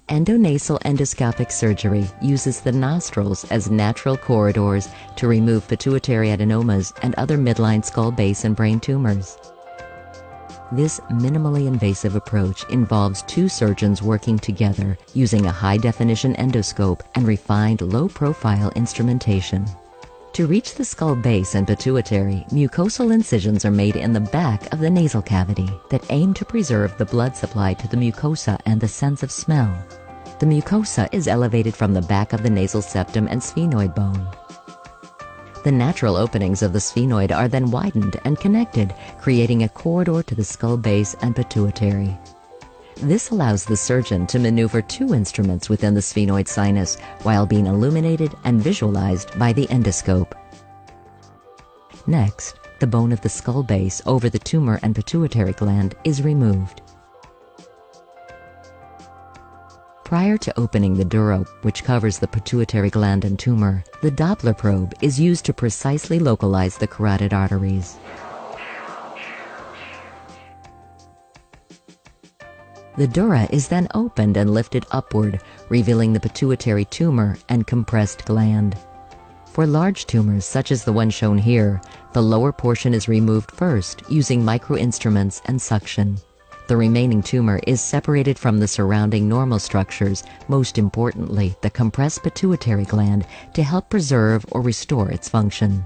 Endonasal endoscopic surgery uses the nostrils as natural corridors to remove pituitary adenomas and other midline skull base and brain tumors. This minimally invasive approach involves two surgeons working together using a high-definition endoscope and refined low-profile instrumentation. To reach the skull base and pituitary, mucosal incisions are made in the back of the nasal cavity that aim to preserve the blood supply to the mucosa and the sense of smell. The mucosa is elevated from the back of the nasal septum and sphenoid bone. The natural openings of the sphenoid are then widened and connected, creating a corridor to the skull base and pituitary. This allows the surgeon to maneuver two instruments within the sphenoid sinus while being illuminated and visualized by the endoscope. Next, the bone of the skull base over the tumor and pituitary gland is removed. Prior to opening the dura, which covers the pituitary gland and tumor, the Doppler probe is used to precisely localize the carotid arteries. The dura is then opened and lifted upward, revealing the pituitary tumor and compressed gland. For large tumors, such as the one shown here, the lower portion is removed first using microinstruments and suction. The remaining tumor is separated from the surrounding normal structures, most importantly, the compressed pituitary gland, to help preserve or restore its function.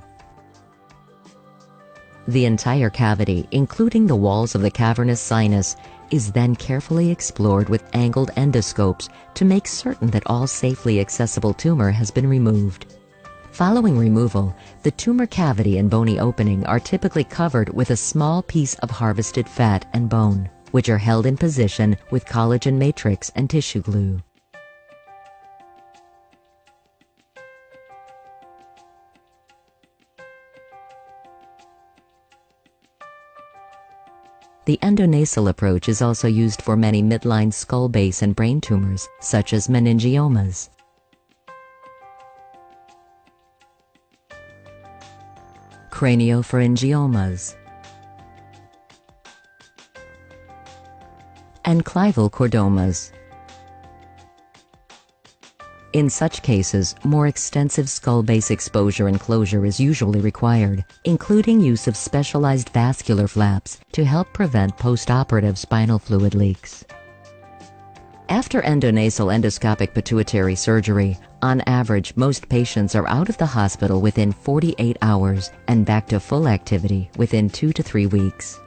The entire cavity, including the walls of the cavernous sinus, is then carefully explored with angled endoscopes to make certain that all safely accessible tumor has been removed. Following removal, the tumor cavity and bony opening are typically covered with a small piece of harvested fat and bone, which are held in position with collagen matrix and tissue glue. The endonasal approach is also used for many midline skull base and brain tumors, such as meningiomas. Craniopharyngiomas, and clival chordomas. In such cases, more extensive skull base exposure and closure is usually required, including use of specialized vascular flaps to help prevent postoperative spinal fluid leaks. After endonasal endoscopic pituitary surgery, on average, most patients are out of the hospital within 48 hours and back to full activity within 2 to 3 weeks.